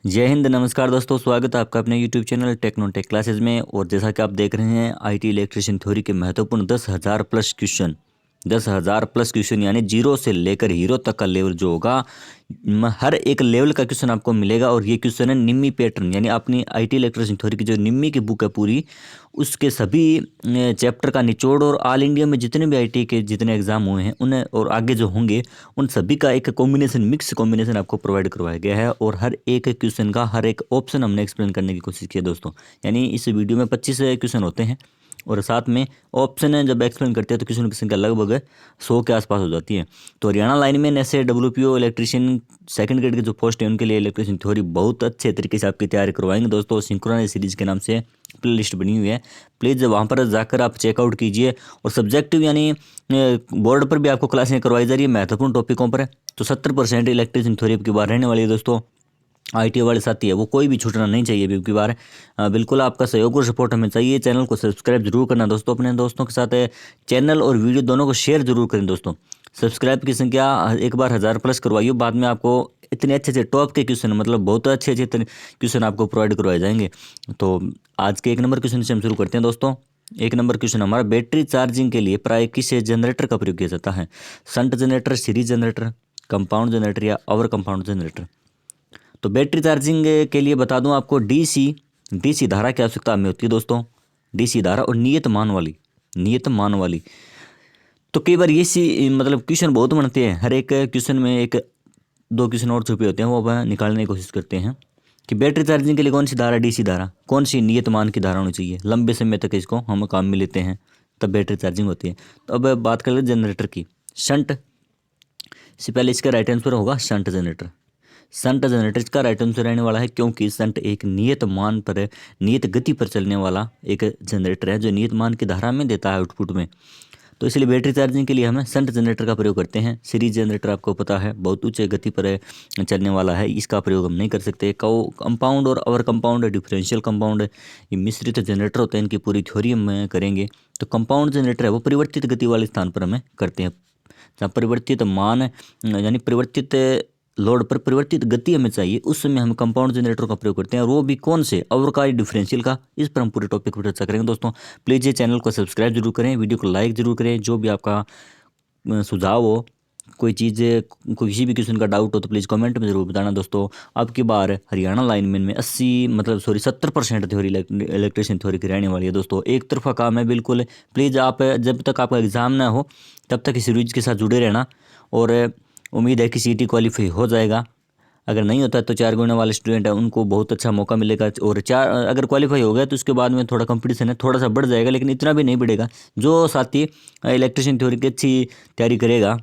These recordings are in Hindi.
जय हिंद, नमस्कार दोस्तों। स्वागत है आपका अपने यूट्यूब चैनल टेक्नोटेक क्लासेस में। और जैसा कि आप देख रहे हैं आईटी इलेक्ट्रिशियन थ्योरी के महत्वपूर्ण 10,000 प्लस क्वेश्चन, 10,000 प्लस क्वेश्चन यानी जीरो से लेकर हीरो तक का लेवल जो होगा, हर एक लेवल का क्वेश्चन आपको मिलेगा। और ये क्वेश्चन है निम्मी पैटर्न, यानी अपनी आईटी इलेक्ट्रिशियन थ्योरी की जो निम्मी की बुक है पूरी, उसके सभी चैप्टर का निचोड़ और ऑल इंडिया में जितने भी आईटी के जितने एग्जाम हुए हैं उन्हें और आगे जो होंगे उन सभी का एक कॉम्बिनेशन, मिक्स कॉम्बिनेशन आपको प्रोवाइड करवाया गया है। और हर एक क्वेश्चन का हर एक ऑप्शन हमने एक्सप्लेन करने की कोशिश की है दोस्तों। यानी इस वीडियो में 25 क्वेश्चन होते हैं और साथ में ऑप्शन है, जब एक्सप्लेन करते हैं तो क्वेश्चन की संख्या लगभग 100 के आसपास हो जाती है। तो हरियाणा लाइनमैन ऐसे WPO इलेक्ट्रीशियन सेकंड ग्रेड के जो पोस्ट है उनके लिए इलेक्ट्रिशियन थ्योरी बहुत अच्छे तरीके से आपकी तैयारी करवाएंगे दोस्तों। सिंक्रोनाइज सीरीज के नाम से प्ले लिस्ट बनी हुई है, प्लीज़ वहाँ पर जाकर आप चेकआउट कीजिए। और सब्जेक्टिव यानी बोर्ड पर भी आपको क्लासें करवाई जा रही है महत्वपूर्ण टॉपिकों पर। तो 70% इलेक्ट्रिशियन थ्योरी की बार रहने वाली है दोस्तों। आईटी वाले साथी है वो कोई भी छूटना नहीं चाहिए अब की बार। बिल्कुल आपका सहयोग और सपोर्ट हमें चाहिए। चैनल को सब्सक्राइब जरूर करना दोस्तों, अपने दोस्तों के साथ चैनल और वीडियो दोनों को शेयर जरूर करें दोस्तों। सब्सक्राइब की संख्या एक बार 1000 प्लस करवाइए, बाद में आपको इतने अच्छे अच्छे टॉप के क्वेश्चन, मतलब बहुत अच्छे अच्छे क्वेश्चन आपको प्रोवाइड करवाए जाएंगे। तो आज के 1 नंबर क्वेश्चन से हम शुरू करते हैं दोस्तों। 1 नंबर क्वेश्चन हमारा, बैटरी चार्जिंग के लिए प्राय किस जनरेटर का प्रयोग किया जाता है? Shunt generator, series generator, compound generator या ओवर कंपाउंड जनरेटर? तो बैटरी चार्जिंग के लिए बता दूं आपको, डीसी धारा की आवश्यकता हमें होती है दोस्तों। डीसी धारा और नियत मान वाली। तो कई बार ये सी मतलब क्वेश्चन बहुत बनते हैं, हर एक क्वेश्चन में एक दो क्वेश्चन और छुपे होते हैं, वो अब निकालने की कोशिश करते हैं कि बैटरी चार्जिंग के लिए कौन सी धारा, डीसी धारा, कौन सी नियत मान की धारा होनी चाहिए, लंबे समय तक इसको हम काम में लेते हैं तब बैटरी चार्जिंग होती है। तो अब बात कर लेते जनरेटर की। शंट से पहले इसका राइट आंसर होगा शंट जनरेटर। शंट जनरेटर का राइट आंसर रहने वाला है, क्योंकि शंट एक नियत मान पर, नियत गति पर चलने वाला एक जनरेटर है जो नियत मान की धारा में देता है आउटपुट में। तो इसलिए बैटरी चार्जिंग के लिए हम शंट जनरेटर का प्रयोग करते हैं। सीरीज जनरेटर आपको पता है बहुत उच्च गति पर चलने वाला है, इसका प्रयोग हम नहीं कर सकते। कंपाउंड और ओवर कंपाउंड, डिफरेंशियल कंपाउंड, ये मिश्रित जनरेटर होते हैं, इनकी पूरी थ्योरी हम करेंगे। तो कंपाउंड जनरेटर है वो परिवर्तित गति वाले स्थान पर हमें करते हैं, जहाँ परिवर्तित मान यानी परिवर्तित लोड पर परिवर्तित गति हमें चाहिए, उस समय हम कंपाउंड जनरेटर का प्रयोग करते हैं। और वो भी कौन से, अवरकारी, डिफरेंशियल का। इस पर हम पूरे टॉपिक पर चर्चा करेंगे दोस्तों। प्लीज़ ये चैनल को सब्सक्राइब जरूर करें, वीडियो को लाइक जरूर करें। जो भी आपका सुझाव हो, कोई चीज़, कोई किसी भी क्वेश्चन का डाउट हो तो प्लीज़ कमेंट में ज़रूर बताना दोस्तों। अब की बार हरियाणा लाइनमैन में 70% थ्योरी इलेक्ट्रिशियन थ्योरी की रहने वाली है दोस्तों। एक तरफा काम है बिल्कुल। प्लीज़ आप जब तक आपका एग्ज़ाम ना हो तब तक इस सीरीज के साथ जुड़े रहना। और उम्मीद है कि सीटी क्वालिफाई हो जाएगा। अगर नहीं होता तो 4 गुना वाले स्टूडेंट है उनको बहुत अच्छा मौका मिलेगा। और चार अगर क्वालिफाई हो गया तो उसके बाद में थोड़ा कंपटीशन है, थोड़ा सा बढ़ जाएगा, लेकिन इतना भी नहीं बढ़ेगा। जो साथी इलेक्ट्रिशियन थ्योरी की अच्छी तैयारी करेगा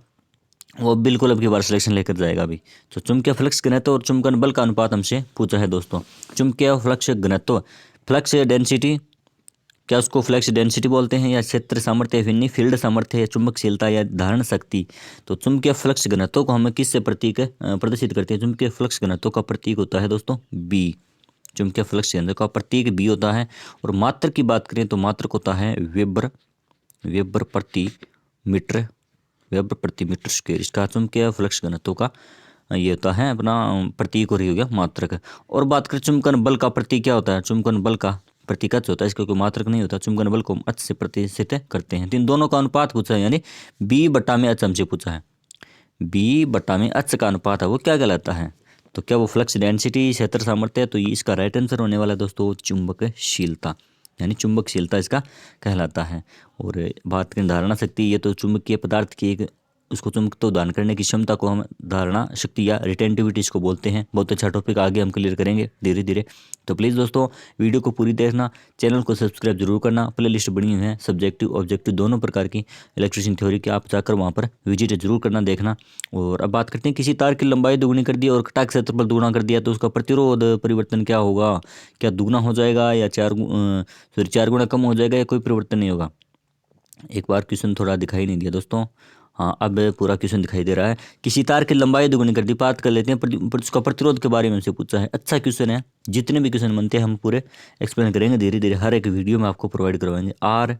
वो बिल्कुल अब की बार सिलेक्शन लेकर जाएगा अभी। तो चुंबकीय फ्लक्स घनत्व और चुंबकन बल का अनुपात हमसे पूछा है दोस्तों। चुंबकीय फ्लक्स घनत्व, फ्लक्स डेंसिटी, क्या उसको फ्लक्स डेंसिटी बोलते हैं, या क्षेत्र सामर्थ्य, या फिर नहीं फील्ड सामर्थ्य, या चुंबकशीलता, या धारण शक्ति? तो चुंबकीय फ्लक्स घनत्व को हम किससे प्रतीक प्रदर्शित करते हैं? चुंबकीय फ्लक्स घनत्व का प्रतीक होता है दोस्तों बी। चुंबकीय फ्लक्स घनत्व का प्रतीक बी होता है। और मात्र की बात करें तो मात्रक होता है वेबर, वेबर प्रति मीटर, वेबर प्रति मीटर स्क्वायर। इसका चुंबकीय फ्लक्स घनत्व का ये होता है अपना प्रतीक, और ये हो गया मात्रक। और बात करें चुंबकन बल का प्रतीक क्या होता है? चुंबकन बल का प्रतीक अच होता है, इसका कोई मात्रक नहीं होता। चुंबकन बल को हम अच से प्रतिष्ठित करते हैं। तो इन दोनों का अनुपात पूछा है, यानी बी बटा में अच हमसे पूछा है। बी बटा में अच का अनुपात है वो क्या कहलाता है? तो क्या वो फ्लक्स डेंसिटी, क्षेत्र सामर्थ्य है? तो ये इसका राइट आंसर होने वाला है दोस्तों चुंबकशीलता, यानी चुंबकशीलता इसका कहलाता है। और बात करें धारणा शक्ति, ये तो चुंबकीय पदार्थ की एक उसको चुंबकत्व दान करने की क्षमता को हम धारणा शक्ति या रिटेंटिविटी इसको बोलते हैं। बहुत अच्छा टॉपिक, आगे हम क्लियर करेंगे धीरे धीरे। तो प्लीज़ दोस्तों वीडियो को पूरी देखना, चैनल को सब्सक्राइब जरूर करना। प्ले लिस्ट बनी हुई है सब्जेक्टिव ऑब्जेक्टिव दोनों प्रकार की इलेक्ट्रिशियन थ्योरी की, आप जाकर वहाँ पर विजिट जरूर करना, देखना। और अब बात करते हैं, किसी तार की लंबाई दुगुनी कर दी और कटाक क्षेत्रफल दुगुना कर दिया तो उसका प्रतिरोध परिवर्तन क्या होगा? क्या दुगुना हो जाएगा, या 4 गुना कम हो जाएगा, या कोई परिवर्तन नहीं होगा? एक बार क्वेश्चन थोड़ा दिखाई नहीं दिया दोस्तों। हाँ, अब पूरा क्वेश्चन दिखाई दे रहा है। किसी तार की लंबाई दुगुनी कर दी, बात कर लेते हैं उसका प्रतिरोध के बारे में हमसे पूछा है। अच्छा क्वेश्चन है, जितने भी क्वेश्चन बनते हैं हम पूरे एक्सप्लेन करेंगे धीरे धीरे, हर एक वीडियो में आपको प्रोवाइड करवाएंगे। आर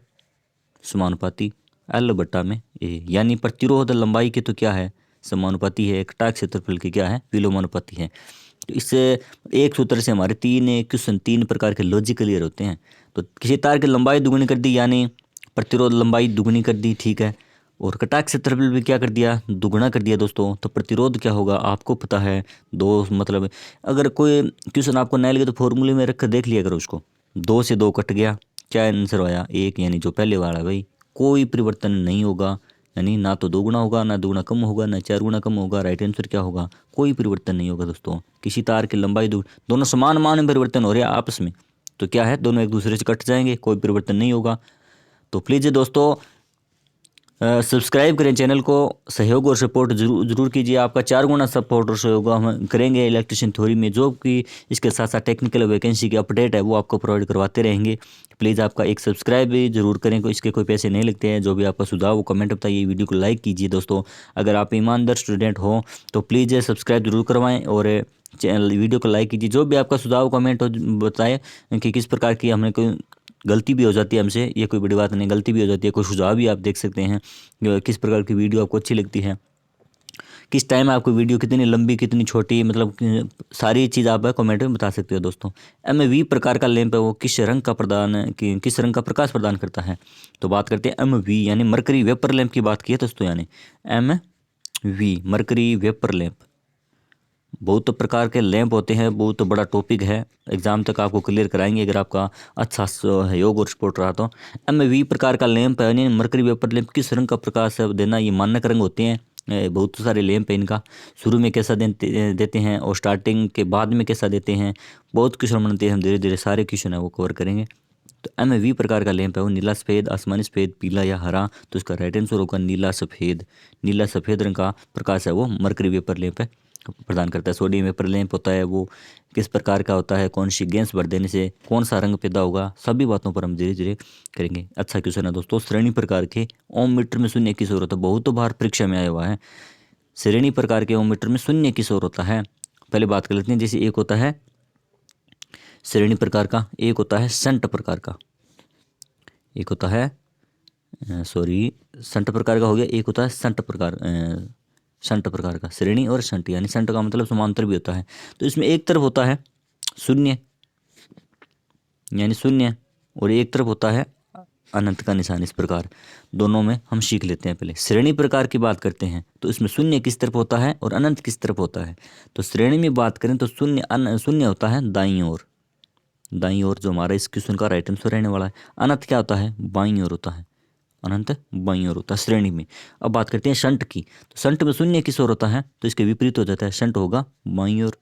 समानुपाती एल बटा में ए, यानी प्रतिरोध लंबाई के तो क्या है? समानुपाती है। कटाक क्षेत्रफल की क्या है? विलोमानुपाती है। तो इससे एक सूत्र से हमारे 3 क्वेश्चन 3 प्रकार के लॉजिक क्लियर होते हैं। तो किसी तार की लंबाई दुगुनी कर दी यानी प्रतिरोध लंबाई दुगुनी कर दी, ठीक है। और कटाक्ष क्षेत्रफल भी क्या कर दिया, दुगुना कर दिया दोस्तों। तो प्रतिरोध क्या होगा आपको पता है, दो मतलब अगर कोई क्वेश्चन आपको नहीं लगे तो फॉर्मूले में रख कर देख लिया करो उसको। 2 से 2 कट गया, क्या आंसर आया 1, यानी जो पहले वाला भाई कोई परिवर्तन नहीं होगा, यानी ना तो 2 गुना होगा, ना 2 गुना कम होगा, ना 4 गुना कम होगा। राइट आंसर क्या होगा, कोई परिवर्तन नहीं होगा दोस्तों। किसी तार की लंबाई दोनों समान मान में परिवर्तन हो रहे हैं आपस में, तो क्या है दोनों एक दूसरे से कट जाएंगे, कोई परिवर्तन नहीं होगा। तो प्लीज़ दोस्तों सब्सक्राइब करें चैनल को, सहयोग और सपोर्ट जरूर कीजिए। आपका 4 गुना सपोर्ट और सहयोग हम करेंगे इलेक्ट्रिशियन थ्योरी में, जो कि इसके साथ साथ टेक्निकल वैकेंसी की अपडेट है वो आपको प्रोवाइड करवाते रहेंगे। प्लीज़ आपका एक सब्सक्राइब भी जरूर करें, इसके कोई पैसे नहीं लगते हैं। जो भी आपका सुझाव वो कमेंट बताइए, वीडियो को लाइक कीजिए दोस्तों। अगर आप ईमानदार स्टूडेंट हो तो प्लीज़ सब्सक्राइब जरूर करवाएँ और चैनल वीडियो को लाइक कीजिए। जो भी आपका सुझाव कमेंट हो बताएं कि किस प्रकार की हमने कोई गलती भी हो जाती है हमसे, ये कोई बड़ी बात नहीं, गलती भी हो जाती है, कोई सुझाव भी आप देख सकते हैं किस प्रकार की वीडियो आपको अच्छी लगती है, किस टाइम आपको वीडियो कितनी लंबी कितनी छोटी, मतलब सारी चीज़ आप कमेंट में बता सकते हो दोस्तों। MV प्रकार का लैंप है वो किस रंग का किस रंग का प्रकाश प्रदान करता है। तो बात करते हैं MV यानी मरकरी वेपर लैंप की बात की है दोस्तों, यानी MV मरकरी वेपर लैंप। बहुत प्रकार के लैंप होते हैं, बहुत बड़ा टॉपिक है, एग्जाम तक आपको क्लियर कराएंगे अगर आपका अच्छा सहयोग और सपोर्ट रहा तो। MV प्रकार का लैंप है यानी मरकरी वेपर लैंप किस रंग का प्रकाश देना, ये मानक रंग होते हैं। बहुत सारे लैंप है इनका, शुरू में कैसा देते हैं और स्टार्टिंग के बाद में कैसा देते हैं, बहुत क्वेश्चन बनते हैं, हम धीरे धीरे सारे क्वेश्चन है वो कवर करेंगे। तो MV प्रकार का लैंप है वो नीला सफ़ेद आसमानी सफ़ेद पीला या हरा, तो इसका राइट आंसर होगा नीला सफ़ेद। नीला सफ़ेद रंग का प्रकाश है वो मरकरी वेपर लैंप है प्रदान करता है। सोडियम वेपर लैंप होता है वो किस प्रकार का होता है, कौन सी गैस भर देने से कौन सा रंग पैदा होगा, सभी बातों पर हम धीरे धीरे करेंगे। अच्छा क्वेश्चन है दोस्तों, श्रेणी प्रकार के ओम मीटर में शून्य किस ओर होता है, बहुत बार परीक्षा में आया हुआ है। श्रेणी प्रकार के ओम मीटर में शून्य किस ओर होता है, पहले बात कर लेते हैं। जैसे एक होता है श्रेणी प्रकार का, एक होता है संट प्रकार का, एक होता है संट प्रकार का हो गया, एक होता है संट प्रकार का। श्रेणी और संट यानी संट का मतलब समांतर भी होता है। तो इसमें एक तरफ होता है शून्य यानी शून्य और एक तरफ होता है अनंत का निशान। इस प्रकार दोनों में हम सीख लेते हैं। पहले श्रेणी प्रकार की बात करते हैं तो इसमें शून्य किस तरफ होता है और अनंत किस तरफ होता है। तो श्रेणी में बात करें तो शून्य होता है दाईं ओर, दाईं ओर जो हमारा इस क्वेश्चन का राइट आंसर रहने वाला है। अनंत क्या होता है, बाईं ओर होता है, अनंत बाईं ओर होता है श्रेणी में। अब बात करते हैं शंट की, तो शंट में शून्य किस ओर होता है, तो इसके विपरीत हो जाता है, शंट होगा बाईं ओर,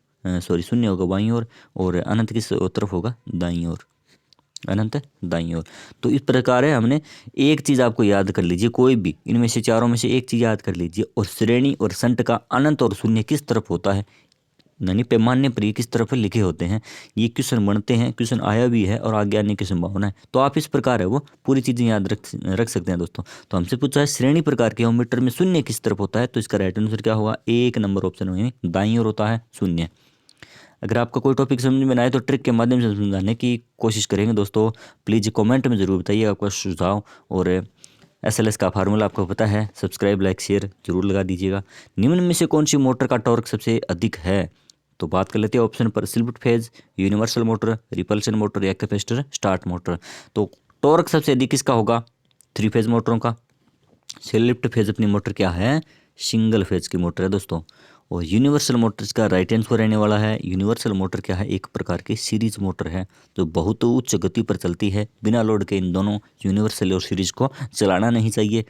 शून्य होगा बाईं ओर और अनंत किस तरफ होगा, दाईं ओर, अनंत दाईं ओर। तो इस प्रकार है, हमने एक चीज़ आपको याद कर लीजिए, कोई भी इनमें से चारों में से एक चीज़ याद कर लीजिए, और श्रेणी और शंट का अनंत और शून्य किस तरफ होता है, यानी पैमाने पर ये किस तरफ लिखे होते हैं, ये क्वेश्चन बनते हैं, क्वेश्चन आया भी है और आगे आने की संभावना है। तो आप इस प्रकार है वो पूरी चीज़ें याद रख सकते हैं दोस्तों। तो हमसे पूछा है श्रेणी प्रकार के मीटर में शून्य किस तरफ होता है, तो इसका राइट आंसर क्या होगा, 1 नंबर ऑप्शन में दाईं ओर होता है शून्य। अगर आपका कोई टॉपिक समझ में ना आए तो ट्रिक के माध्यम से समझाने की कोशिश करेंगे दोस्तों। प्लीज़ कमेंट में ज़रूर बताइए आपका सुझाव। और SLS का फार्मूला आपको पता है, सब्सक्राइब लाइक शेयर जरूर लगा दीजिएगा। निम्न में से कौन सी मोटर का टॉर्क सबसे अधिक है, तो बात कर लेते हैं ऑप्शन पर, slip phase, universal motor, repulsion motor या कैपेसिटर स्टार्ट मोटर। तो टॉर्क सबसे अधिक किसका होगा, 3 फेज मोटरों का। स्लिप फेज अपनी मोटर क्या है, सिंगल फेज की मोटर है दोस्तों। और यूनिवर्सल मोटर्स का राइट आंसर रहने वाला है, यूनिवर्सल मोटर क्या है, एक प्रकार की सीरीज मोटर है जो बहुत उच्च गति पर चलती है। बिना लोड के इन दोनों यूनिवर्सल और सीरीज को चलाना नहीं चाहिए।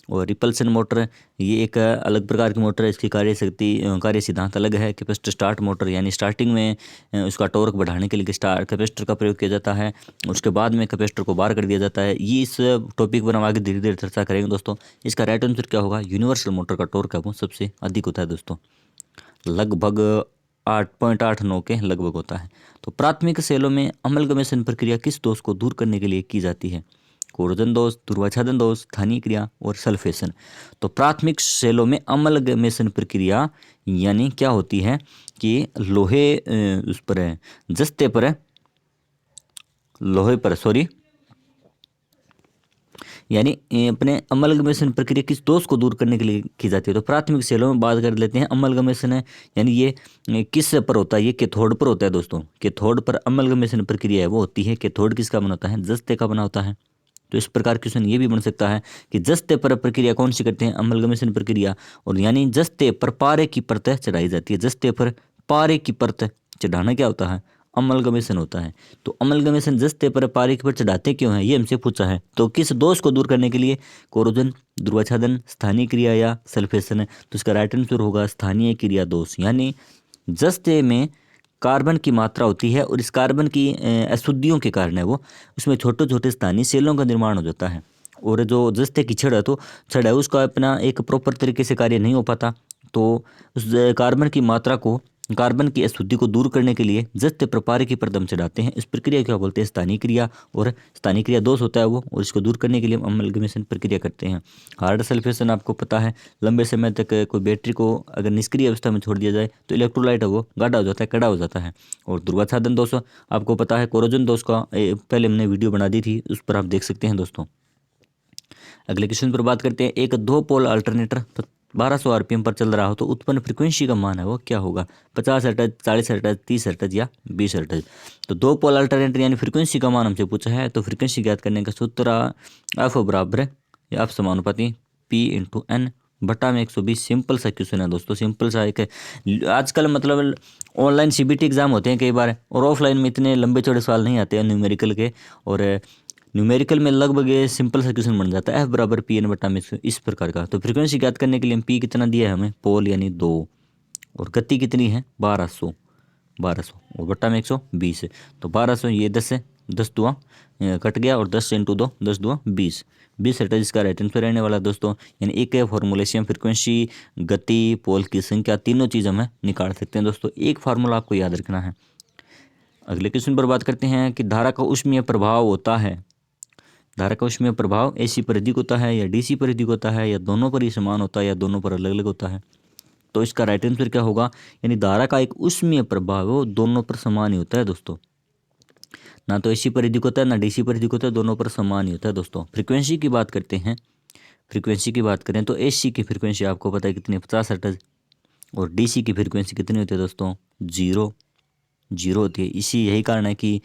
और रिपल्सन मोटर ये एक अलग प्रकार की मोटर है, इसकी कार्य सिद्धांत अलग है। कैपेसिटर स्टार्ट मोटर यानी स्टार्टिंग में उसका टॉर्क बढ़ाने के लिए कैपेसिटर का प्रयोग किया जाता है, उसके बाद में कैपेसिटर को बाहर कर दिया जाता है। ये इस टॉपिक पर हम आगे धीरे धीरे चर्चा करेंगे दोस्तों। इसका राइट आंसर क्या होगा, यूनिवर्सल मोटर का टॉर्क है वो सबसे अधिक होता है दोस्तों, लगभग 8.89 के लगभग होता है। तो प्राथमिक सेलों में अमलगमेशन प्रक्रिया किस दोष को दूर करने के लिए की जाती है, कोरोजन दोष, ध्रुवाच्छादन दोष, स्थानीय क्रिया और सल्फेशन। तो प्राथमिक सेलों में अमलगमेशन प्रक्रिया यानी क्या होती है कि लोहे उस पर है, जस्ते पर है, लोहे पर सॉरी, यानी अपने अमलगमेशन प्रक्रिया किस दोष को दूर करने के लिए की जाती है। तो प्राथमिक सेलों में बात कर लेते हैं। अमलगमेशन है यानी ये किस पर होता है, ये कैथोड पर होता है दोस्तों। कैथोड पर अमलगमेशन प्रक्रिया है वो होती है। कैथोड किसका बना होता है, जस्ते का बना होता है। तो इस प्रकार क्वेश्चन ये भी बन सकता है कि जस्ते पर प्रक्रिया कौन सी करते हैं, अमलगमेशन प्रक्रिया। और यानी जस्ते पर पारे की परत चढ़ाई जाती है। जस्ते पर पारे की परत चढ़ाना क्या होता है, अमलगमेशन होता है। तो अमलगमेशन जस्ते पर पारे की परत चढ़ाते क्यों है, ये हमसे पूछा है। तो किस दोष को दूर करने के लिए, कोरोजन, ध्रुवाच्छादन, स्थानीय क्रिया या सल्फेशन है। तो इसका राइट आंसर होगा स्थानीय क्रिया दोष। यानी जस्ते में कार्बन की मात्रा होती है और इस कार्बन की अशुद्धियों के कारण है वो, उसमें छोटे छोटे स्थानीय सेलों का निर्माण हो जाता है। और जो जस्ते की छड़ है उसका अपना एक प्रॉपर तरीके से कार्य नहीं हो पाता। तो उस कार्बन की मात्रा को, कार्बन की अशुद्धि को दूर करने के लिए जस्ते पर पारे की परत हम चढ़ाते हैं। इस प्रक्रिया क्या बोलते हैं, स्थानीय क्रिया। और स्थानीय क्रिया दोष होता है वो, और इसको दूर करने के लिए हम अमलगमेशन प्रक्रिया करते हैं। हार्ड सल्फेशन आपको पता है, लंबे समय तक कोई बैटरी को अगर निष्क्रिय अवस्था में छोड़ दिया जाए तो इलेक्ट्रोलाइट है वो गाढ़ा हो जाता है, कड़ा हो जाता है। और ध्रुवाच्छादन दोष आपको पता है, कोरोजन दोष का पहले हमने वीडियो बना दी थी, उस पर आप देख सकते हैं दोस्तों। अगले क्वेश्चन पर बात करते हैं। एक 2 पोल अल्टरनेटर 1200 आरपीएम पर चल रहा हो तो उत्पन्न फ्रीक्वेंसी का मान है वो क्या होगा, 50 हर्ट्ज, 40 हर्ट्ज, 30 हर्ट्ज या 20 हर्ट्ज। तो 2 पोल अल्टरनेटर यानी फ्रीक्वेंसी का मान हमसे पूछा है। तो फ्रीक्वेंसी ज्ञात करने का सूत्र एफ बराबर है या एफ समानुपाती पी इंटू एन बटा में 120। सिंपल सा क्वेश्चन है दोस्तों, सिंपल सा एक है। आजकल मतलब ऑनलाइन सीबीटी एग्जाम होते हैं कई बार, और ऑफलाइन में इतने लंबे चौड़े सवाल नहीं आते हैं न्यूमेरिकल के। और न्यूमेरिकल में लगभग ये सिंपल सा क्वेश्चन बन जाता है, एफ बराबर पी एन बटा में इस प्रकार का। तो फ्रीक्वेंसी ज्ञात करने के लिए पी कितना दिया है हमें, पोल यानी 2, और गति कितनी है 1200 और बटा में 120। तो 1200 ये 10 है, 10 दुआ कट गया, और 10 इंटू 2 10 दुआ 20 हर्ट्ज इसका राइट आंसर रहने वाला दोस्तों। यानी एक है फॉर्मूले से हम फ्रीक्वेंसी, गति, पोल की संख्या, तीनों चीज़ हमें निकाल सकते हैं दोस्तों। एक फार्मूला आपको याद रखना है। अगले क्वेश्चन पर बात करते हैं कि धारा का ऊष्मीय प्रभाव होता है। धारा का ऊष्मीय प्रभाव एसी पर अधिक होता है या डीसी पर अधिक होता है, या दोनों पर ही समान होता है, या दोनों पर अलग अलग होता है। तो इसका राइट आंसर क्या होगा, यानी धारा का एक ऊष्मीय प्रभाव वो दोनों पर समान ही होता है दोस्तों। ना तो एसी पर अधिक होता है ना डीसी पर अधिक होता है, दोनों पर समान ही होता है दोस्तों। फ्रीक्वेंसी की बात करते हैं। फ्रीक्वेंसी की बात करें तो एसी की फ्रीक्वेंसी आपको पता है कितनी, 50 हर्ट्ज। और डीसी की फ्रीक्वेंसी कितनी होती है दोस्तों, जीरो होती है। इसी यही कारण है कि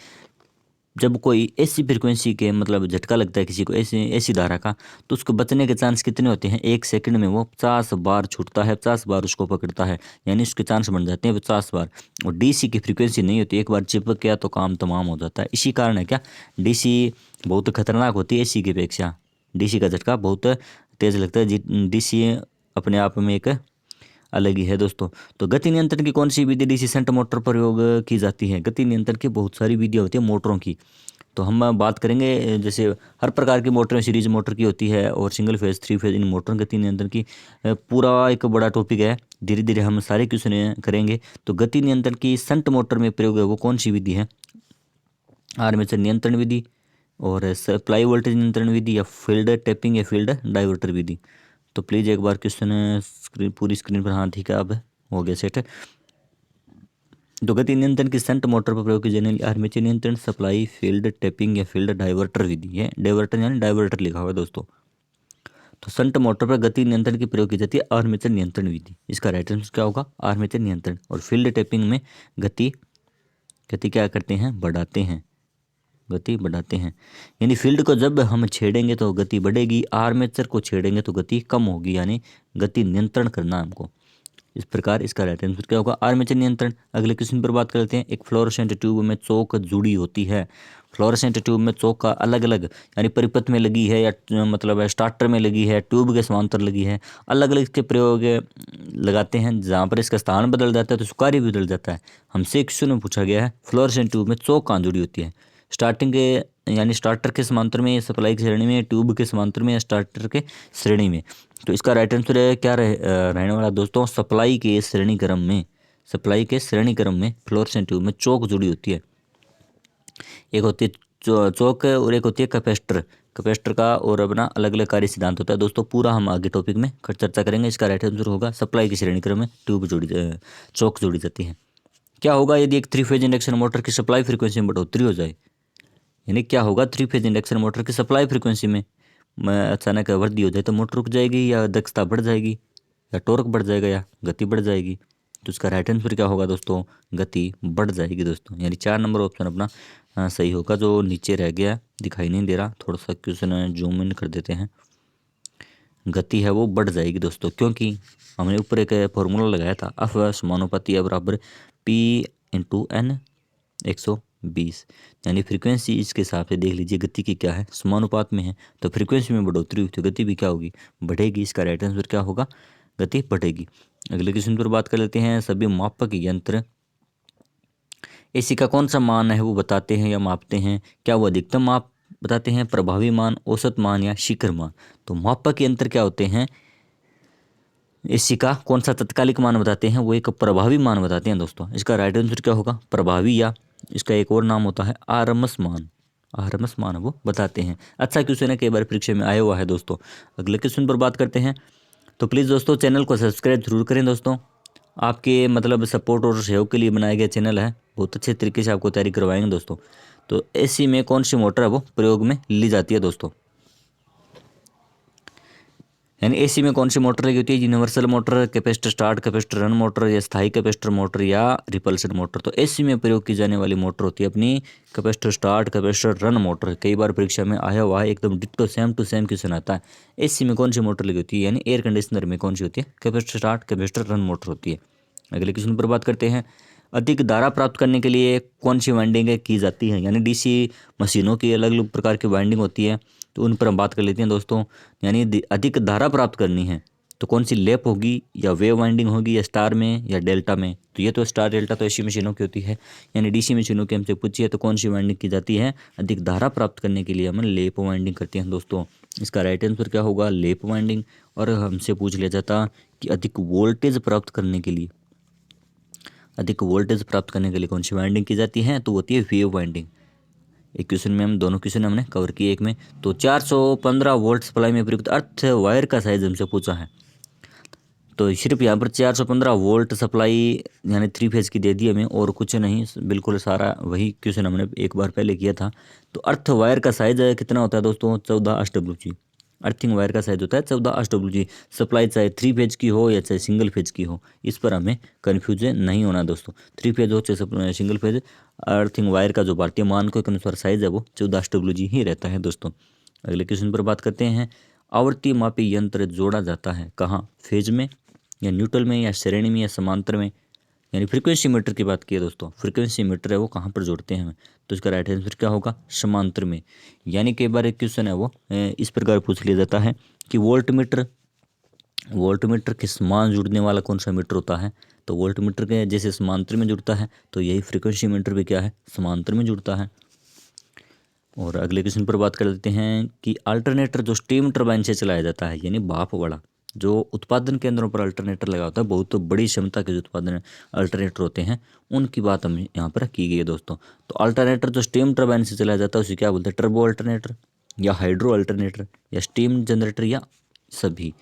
जब कोई ऐसी फ्रीक्वेंसी के मतलब झटका लगता है किसी को ऐसी धारा का, तो उसको बचने के चांस कितने होते हैं, 1 सेकंड में वो 50 बार छूटता है, 50 बार उसको पकड़ता है, यानी उसके चांस बढ़ जाते हैं 50 बार। और डीसी की फ्रीक्वेंसी नहीं होती, एक बार चिपक गया तो काम तमाम हो जाता है। इसी कारण है क्या, डीसी बहुत खतरनाक होती है एसी की अपेक्षा। डीसी का झटका बहुत तेज़ लगता है। डीसी अपने आप में एक अलग ही है दोस्तों। तो गति नियंत्रण की कौन सी विधि डीसी शंट मोटर प्रयोग की जाती है। गति नियंत्रण की बहुत सारी विधियाँ होती है मोटरों की। तो हम बात करेंगे, जैसे हर प्रकार की मोटरें सीरीज मोटर की होती है, और सिंगल फेज, 3 फेज, इन मोटरों गति नियंत्रण की पूरा एक बड़ा टॉपिक है। धीरे धीरे हम सारे क्वेश्चन करेंगे। तो गति नियंत्रण की शंट मोटर में प्रयोग है वो कौन सी विधि है, आर्मेचर नियंत्रण विधि, और सप्लाई वोल्टेज नियंत्रण विधि, या फील्ड टैपिंग या फील्ड डाइवर्टर विधि। तो प्लीज़ एक बार क्वेश्चन पूरी स्क्रीन पर, हाँ ठीक है अब हो गया सेट। तो गति नियंत्रण की शंट मोटर पर प्रयोग की जाने वाली आर्मेचर नियंत्रण, सप्लाई, फील्ड टैपिंग या फील्ड डाइवर्टर विधि है। डाइवर्टर यानी डाइवर्टर लिखा हुआ है दोस्तों। तो शंट मोटर पर गति नियंत्रण की प्रयोग की जाती है आर्मेचर नियंत्रण विधि। इसका राइट आंसर क्या होगा, आर्मेचर नियंत्रण। और फील्ड टैपिंग में गति क्या करते हैं, बढ़ाते हैं, गति बढ़ाते हैं। यानी फील्ड को जब हम छेड़ेंगे तो गति बढ़ेगी, आर्मेचर को छेड़ेंगे तो गति कम होगी, यानी गति नियंत्रण करना हमको। इस प्रकार इसका राइट आंसर क्या होगा, आर्मेचर नियंत्रण। अगले क्वेश्चन पर बात करते हैं। एक फ्लोरोसेंट ट्यूब में चौक जुड़ी होती है। फ्लोरोसेंट ट्यूब में चौक का अलग अलग, यानी परिपथ में लगी है या मतलब स्टार्टर में लगी है, ट्यूब के समांतर लगी है, अलग अलग इसके प्रयोग लगाते हैं। जहाँ पर इसका स्थान बदल जाता है तो उसका कार्य भी बदल जाता है। हमसे क्वेश्चन में पूछा गया है फ्लोरोसेंट ट्यूब में चौक कहाँ जुड़ी होती है, स्टार्टिंग के यानी स्टार्टर के समांतर में, सप्लाई की श्रेणी में, ट्यूब के समांतर में, या स्टार्टर के श्रेणी में। तो इसका राइट आंसर है क्या रहने वाला दोस्तों, सप्लाई के श्रेणी क्रम में। सप्लाई के श्रेणी क्रम में फ्लोरोसेंट ट्यूब में चौक जुड़ी होती है। एक होती है चौक और एक होती है कैपेसिटर। कैपेसिटर का और अपना अलग अलग कार्य सिद्धांत होता है दोस्तों। पूरा हम आगे टॉपिक में चर्चा करेंगे। इसका राइट आंसर होगा सप्लाई की श्रेणी क्रम में चौक जुड़ी जाती है। क्या होगा यदि एक 3 फेज इंडक्शन मोटर की सप्लाई फ्रीक्वेंसी में बढ़ोतरी हो जाए, यानी क्या होगा 3 फेज इंडक्शन मोटर की सप्लाई फ्रीक्वेंसी में अचानक वृद्धि हो जाए तो मोटर रुक जाएगी, या दक्षता बढ़ जाएगी, या टॉर्क बढ़ जाएगा, या गति बढ़ जाएगी। तो इसका राइट आंसर क्या होगा दोस्तों? गति बढ़ जाएगी दोस्तों। यानी 4 नंबर ऑप्शन अपना सही होगा। जो नीचे रह गया दिखाई नहीं दे रहा, थोड़ा सा क्वेश्चन जूम इन कर देते हैं। गति है वो बढ़ जाएगी दोस्तों, क्योंकि हमने ऊपर एक फॉर्मूला लगाया था, F समानुपाती है बराबर P/N 120। यानी फ्रीक्वेंसी इसके हिसाब से देख लीजिए गति की क्या है, समानुपात में है, तो फ्रीक्वेंसी में बढ़ोतरी हुई तो गति भी क्या होगी? बढ़ेगी। इसका राइट आंसर क्या होगा? गति बढ़ेगी। अगले क्वेश्चन पर बात कर लेते हैं। सभी मापक यंत्र एसी का कौन सा मान है वो बताते हैं या मापते हैं? क्या वो अधिकतम माप बताते हैं, प्रभावी मान, औसत मान, या शिखर मान? तो मापक यंत्र क्या होते हैं? एसी का कौन सा तत्कालिक मान बताते हैं? वो एक प्रभावी मान बताते हैं दोस्तों। इसका राइट आंसर क्या होगा? प्रभावी, या इसका एक और नाम होता है आरएमएस मान। आरएमएस मान वो बताते हैं। अच्छा क्वेश्चन है, कई बार परीक्षा में आया हुआ है दोस्तों। अगले क्वेश्चन पर बात करते हैं। तो प्लीज़ दोस्तों चैनल को सब्सक्राइब जरूर करें दोस्तों। आपके मतलब सपोर्ट और सहयोग के लिए बनाया गया चैनल है। बहुत अच्छे तरीके से आपको तैयारी करवाएंगे दोस्तों। तो एसी में कौन सी मोटर है वो प्रयोग में ली जाती है दोस्तों? यानी एसी में कौन सी मोटर लगी होती है? Universal motor, capacitor start, capacitor run motor, या स्थायी कैपेसिटर मोटर, या रिपल्शन मोटर? तो एसी में प्रयोग की जाने वाली मोटर होती है अपनी capacitor start, capacitor run motor. कई बार परीक्षा में आया हुआ है, एकदम ditto same to same question आता है। एसी में कौन सी मोटर लगी होती है? यानी एयर कंडीशनर में कौन सी होती है? Capacitor start, capacitor run motor होती है। अगले क्वेश्चन पर बात करते हैं। अधिक धारा प्राप्त करने के लिए कौन सी वाइंडिंग की जाती है? यानी डीसी मशीनों की अलग अलग प्रकार की वाइंडिंग होती है, तो उन पर हम बात कर लेते हैं दोस्तों। यानी अधिक धारा प्राप्त करनी है तो कौन सी लैप होगी, या वेव वाइंडिंग होगी, या स्टार में, या डेल्टा में? तो ये तो स्टार डेल्टा तो एसी मशीनों की होती है। यानी डीसी मशीनों की हमसे पूछिए तो कौन सी वाइंडिंग की जाती है? अधिक धारा प्राप्त करने के लिए हम लैप वाइंडिंग करते हैं दोस्तों। इसका राइट आंसर क्या होगा? Lap winding. और हमसे पूछ लिया जाता कि अधिक वोल्टेज प्राप्त करने के लिए, अधिक वोल्टेज प्राप्त करने के लिए कौन सी वाइंडिंग की जाती है? तो होती है वेव वाइंडिंग। एक क्वेश्चन में हम दोनों क्वेश्चन हमने कवर किए एक में। तो 415 वोल्ट सप्लाई में प्रयुक्त अर्थ वायर का साइज हमसे पूछा है। तो सिर्फ यहाँ पर 415 वोल्ट सप्लाई यानी 3 फेज की दे दी हमें, और कुछ नहीं, बिल्कुल सारा वही क्वेश्चन हमने एक बार पहले किया था। तो अर्थ वायर का साइज कितना होता है दोस्तों? 14 SWG। अर्थिंग वायर का साइज होता है 14 SWG। सप्लाई चाहे 3 फेज की हो या चाहे सिंगल फेज की हो, इस पर हमें कन्फ्यूज नहीं होना दोस्तों। 3 फेज हो चाहे सिंगल फेज, अर्थिंग वायर का जो भारतीय मानकों के अनुसार साइज है वो 14 SWG ही रहता है दोस्तों। अगले क्वेश्चन पर बात करते हैं। आवर्ती मापी यंत्र जोड़ा जाता है कहाँ? फेज में, या न्यूट्रल में, या श्रेणी में, या समांतर में? यानी फ्रीक्वेंसी मीटर की बात की है दोस्तों। फ्रीक्वेंसी मीटर है वो कहाँ पर जोड़ते हैं हमें? तो इसका राइट आंसर क्या होगा? समांतर में। यानी कई बार एक क्वेश्चन है वो इस प्रकार पूछ लिया जाता है कि वोल्ट मीटर के समान जुड़ने वाला कौन सा मीटर होता है? तो वोल्ट मीटर के जैसे समांतर में जुड़ता है, तो यही फ्रीक्वेंसी मीटर भी क्या है? समांतर में जुड़ता है। और अगले क्वेश्चन पर बात कर लेते हैं कि अल्टरनेटर जो स्टीम टरबाइन से चलाया जाता है, यानी भाप वाला, जो उत्पादन केंद्रों पर अल्टरनेटर लगा होता है, बहुत तो बड़ी क्षमता के जो उत्पादन अल्टरनेटर होते हैं, उनकी बात हम यहाँ पर की गई है दोस्तों। तो अल्टरनेटर जो स्टीम टरबाइन से चलाया जाता है उसे क्या बोलते हैं? टर्बो अल्टरनेटर, या हाइड्रो अल्टरनेटर, या स्टीम जनरेटर, या सभी?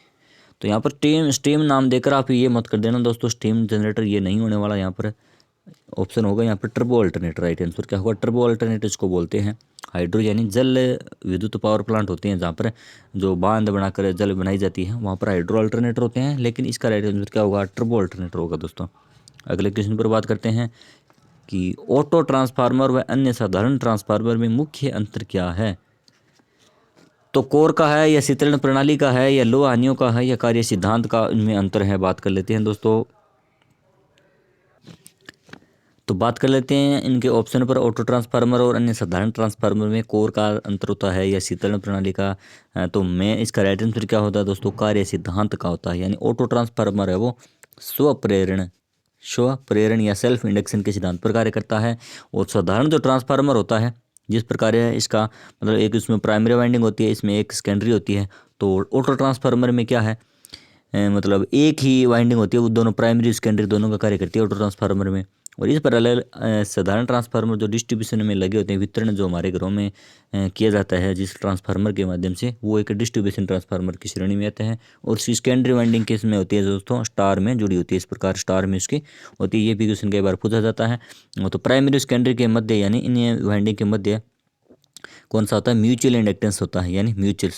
तो यहाँ पर स्टीम नाम देकर आप ये मत कर देना दोस्तों, स्टीम जनरेटर ये नहीं होने वाला। यहाँ पर ऑप्शन होगा यहाँ पर टर्बो अल्टरनेटर। राइट आंसर क्या होगा? टर्बो अल्टरनेटर इसको बोलते हैं। हाइड्रो यानी जल विद्युत पावर प्लांट होते हैं, जहाँ पर जो बांध बनाकर जल बनाई जाती है, वहाँ पर हाइड्रो अल्टरनेटर होते हैं। लेकिन इसका राइट आंसर क्या होगा? टर्बो अल्टरनेटर होगा दोस्तों। अगले क्वेश्चन पर बात करते हैं कि ऑटो ट्रांसफार्मर व अन्य साधारण ट्रांसफार्मर में मुख्य अंतर क्या है? तो कोर का है, या शीतलन प्रणाली का है, या लोह हानियों का है, या कार्य सिद्धांत का इनमें अंतर है? बात कर लेते हैं दोस्तों। तो बात कर लेते हैं इनके ऑप्शन पर। ऑटो ट्रांसफार्मर और अन्य साधारण ट्रांसफार्मर में कोर का अंतर होता है, या शीतलन प्रणाली का? तो मैं इसका राइट आंसर क्या होता है दोस्तों? कार्य सिद्धांत का होता है। यानी ऑटो ट्रांसफार्मर है वो स्वप्रेरण या सेल्फ इंडक्शन के सिद्धांत पर कार्य करता है। और साधारण जो ट्रांसफार्मर होता है, जिस प्रकार है इसका मतलब एक इसमें प्राइमरी वाइंडिंग होती है, इसमें एक सेकेंडरी होती है। तो ऑटो ट्रांसफार्मर में क्या है, मतलब एक ही वाइंडिंग होती है, वो दोनों प्राइमरी सेकेंडरी दोनों का कार्य करती है ऑटो ट्रांसफार्मर में। और इस पर अलग साधारण ट्रांसफार्मर जो डिस्ट्रीब्यूशन में लगे होते हैं, वितरण जो हमारे घरों में किया जाता है जिस ट्रांसफार्मर के माध्यम से, वो एक डिस्ट्रीब्यूशन ट्रांसफार्मर की श्रेणी में आते हैं। और सेकेंडरी वाइंडिंग किस में होती है दोस्तों? स्टार में जुड़ी होती है। इस प्रकार स्टार में इसकी होती है। ये भी क्वेश्चन कई बार पूछा जाता है। तो प्राइमरी सेकेंडरी के मध्य, यानी इन वाइंडिंग के मध्य कौन सा होता है, म्यूचुअल इंडक्टेंस होता है, यानी म्यूचुअल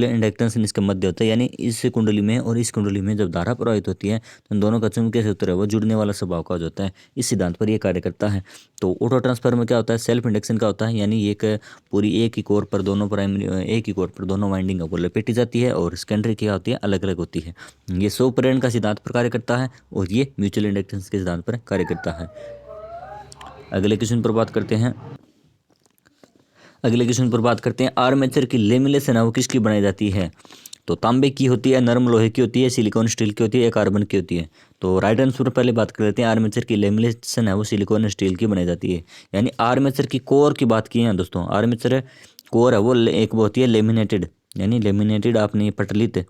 इंडक्टेंस इसके मध्य होता है, यानी इस कुंडली में और इस कुंडली में जब धारा प्रवाहित होती है तो इन दोनों का चुंबकीय क्षेत्र है वो जुड़ने वाला स्वभाव का जो होता है, इस सिद्धांत पर ये कार्य करता है। तो ऑटो ट्रांसफर में क्या होता है, सेल्फ इंडक्शन का होता है, यानी एक पूरी एक ही कोर पर दोनों वाइंडिंग वो लपेटी जाती है और सेकेंडरी क्या होती है, अलग अलग होती है। ये सौ प्रेरण का सिद्धांत पर कार्य करता है और ये म्यूचुअल इंडक्टेंस के सिद्धांत पर कार्य करता है। अगले क्वेश्चन पर बात करते हैं आर्मेचर की लेमिनेशन है वो किसकी बनाई जाती है। तो तांबे की होती है, नरम लोहे की होती है, सिलिकॉन स्टील की होती है या कार्बन की होती है। तो राइट आंसर पहले बात कर लेते हैं, आर्मेचर की लेमिनेशन है वो सिलिकॉन स्टील की बनाई जाती है। यानी आर्मेचर की कोर की बात की है दोस्तों, आर्मेचर कोर है वो एक वो होती है लेमिनेटेड, यानी लेमिनेटेड आपने पटलित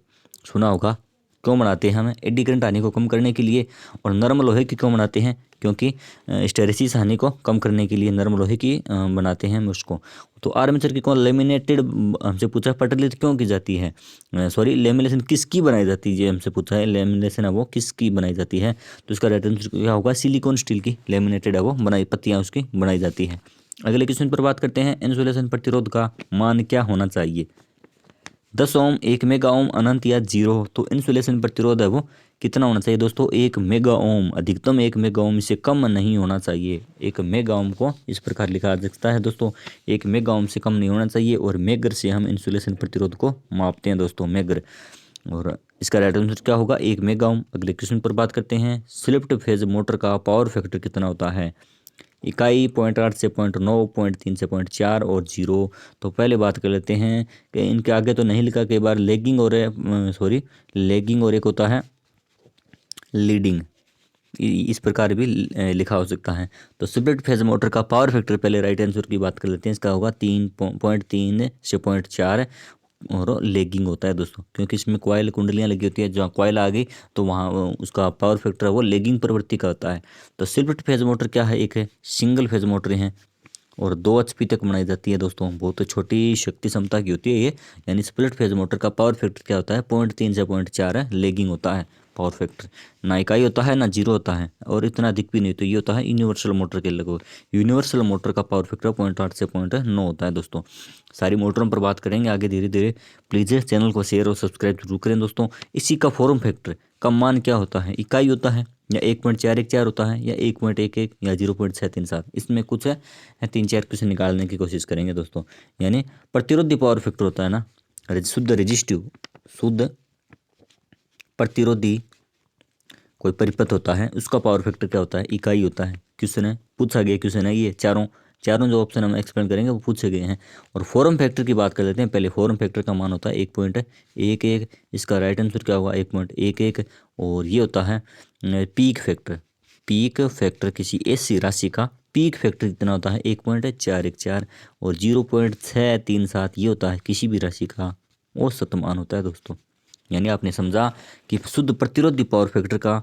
सुना होगा। क्यों बनाते हैं, हमें एडी करंट हानि को कम करने के लिए। और नरम लोहे की क्यों बनाते हैं, क्योंकि हिस्टैरिसीस हानि को कम करने के लिए नरम लोहे की बनाते हैं हम उसको। तो आर्मेचर की कौन लेमिनेटेड हमसे पूछा, पटलित क्यों की जाती है, लेमिनेशन किसकी बनाई जाती है, ये हमसे पूछा है, लेमिनेशन है वो किसकी बनाई जाती है। तो इसका राइट आंसर क्या होगा, सिलिकॉन स्टील की लेमिनेटेड है वो पत्तियाँ उसकी बनाई जाती है। अगले क्वेश्चन पर बात करते हैं, इंसुलेशन प्रतिरोध का मान क्या होना चाहिए। 10 ओम, 1 मेगा ओम, अनंत या 0। तो इंसुलेशन प्रतिरोध है वो कितना होना चाहिए दोस्तों, 1 मेगा ओम, अधिकतम 1 मेगा ओम, इससे कम नहीं होना चाहिए। 1 मेगा ओम को इस प्रकार लिखा जा सकता है दोस्तों, 1 मेगा ओम से कम नहीं होना चाहिए। और मेगर से हम इंसुलेशन प्रतिरोध को मापते हैं दोस्तों, मेगर। और इसका राइट आंसर क्या होगा, 1 मेगा ओम। अगले क्वेश्चन पर बात करते हैं, स्लिप्ड फेज मोटर का पावर फैक्टर कितना होता है। इकाई 0.8 से 0.9, 0.3 से 0.4 और 0। तो पहले बात कर लेते हैं कि इनके आगे तो नहीं लिखा, कई बार लेगिंग और एक होता है लीडिंग, इस प्रकार भी लिखा हो सकता है। तो स्प्लिट फेज मोटर का पावर फैक्टर पहले राइट आंसर की बात कर लेते हैं, इसका होगा 3.3 से 0.4 और लेगिंग होता है दोस्तों, क्योंकि इसमें कॉइल कुंडलियाँ लगी होती है, जहाँ कॉइल आ गई तो वहाँ उसका पावर फैक्टर है वो लेगिंग प्रवृत्ति का होता है। तो स्प्लिट फेज मोटर क्या है, एक है सिंगल फेज मोटर है और 2 HP तक बनाई जाती है दोस्तों, बहुत छोटी शक्ति क्षमता की होती है ये। यानी स्प्लिट फेज मोटर का पावर फैक्टर क्या होता है, 0.3 से 0.4 है, लेगिंग होता है पावर फैक्टर, ना इकाई होता है ना 0 होता है और इतना अधिक भी नहीं। तो ये होता है यूनिवर्सल मोटर के लगभग, यूनिवर्सल मोटर का पावर फैक्टर 0.8 से 0.9 होता है दोस्तों। सारी मोटरों पर बात करेंगे आगे धीरे धीरे, प्लीज़ चैनल को शेयर और सब्सक्राइब जरूर करें दोस्तों। इसी का फॉर्म फैक्टर का मान क्या होता है, इकाई होता है या 1.414 होता है या 1.11 या 0.637, इसमें कुछ है 3-4 क्वेश्चन निकालने की कोशिश करेंगे दोस्तों। यानी प्रतिरोधी पावर फैक्टर होता है ना, शुद्ध प्रतिरोधी कोई परिपथ होता है, उसका पावर फैक्टर क्या होता है, इकाई होता है। क्वेश्चन है, पूछा गया क्वेश्चन है, ये चारों जो ऑप्शन हम एक्सप्लेन करेंगे वो पूछे गए हैं। और फॉर्म फैक्टर की बात कर लेते हैं पहले। फॉर्म फैक्टर का मान होता है 1.11, इसका राइट आंसर क्या होगा 1.11। और ये होता है पीक फैक्टर किसी ऐसी राशि का पीक फैक्टर कितना होता है 1.414। और 0.637 ये होता है किसी भी राशि का औसत मान होता है दोस्तों। यानी आपने समझा कि शुद्ध प्रतिरोधी पावर फैक्टर का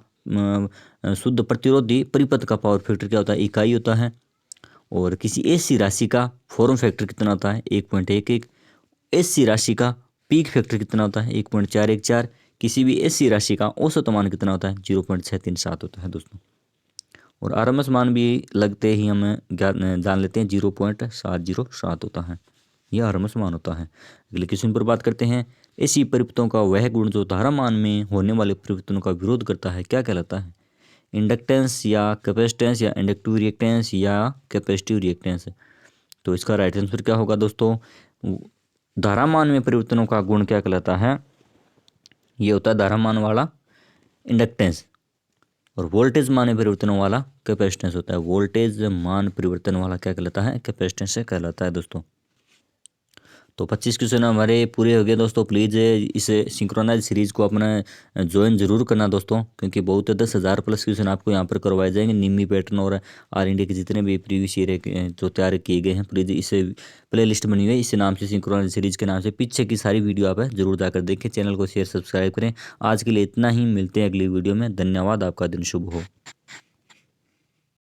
शुद्ध प्रतिरोधी परिपथ का पावर फैक्टर क्या होता है, इकाई होता है। और किसी ऐसी राशि का फॉर्म फैक्टर कितना होता है 1.11। ऐसी राशि का पीक फैक्टर कितना होता है 1.414। किसी भी ऐसी राशि का औसत मान कितना होता है 0.637 होता है दोस्तों। और आरएमएस मान भी लगते ही हमें जान लेते हैं 0.707 होता है, यह आरएमएस मान होता है। अगले क्वेश्चन पर बात करते हैं, ऐसी परिपथों का वह गुण जो धारामान में होने वाले परिवर्तनों का विरोध करता है क्या कहलाता है, इंडक्टेंस या कैपेसिटेंस या इंडक्टिव रिएक्टेंस या कैपेसिटिव रिएक्टेंस। तो इसका राइट आंसर क्या होगा दोस्तों, धारामान में परिवर्तनों का गुण क्या कहलाता है, ये होता है धारामान वाला इंडक्टेंस। और वोल्टेज मान में परिवर्तनों वाला कैपेसिटेंस होता है। वोल्टेज मान परिवर्तन वाला क्या कहलाता है, कैपेसिटेंस से कहलाता है दोस्तों। तो 25 क्वेश्चन हमारे पूरे हो गए दोस्तों। प्लीज़ इस सिंक्रोनाइज सीरीज़ को अपना ज्वाइन जरूर करना दोस्तों, क्योंकि बहुत 10,000 प्लस क्वेश्चन आपको यहाँ पर करवाए जाएंगे। निम्मी पैटर्न और आर इंडिया के जितने भी प्रीवियस ईयर जो तैयार किए गए हैं, प्लीज़ इसे प्ले लिस्ट बनी हुई है इस नाम से, सिंक्रोनाइज सीरीज़ के नाम से, पीछे की सारी वीडियो आप जरूर जाकर देखें। चैनल को शेयर सब्सक्राइब करें। आज के लिए इतना ही, मिलते हैं अगली वीडियो में। धन्यवाद, आपका दिन शुभ हो।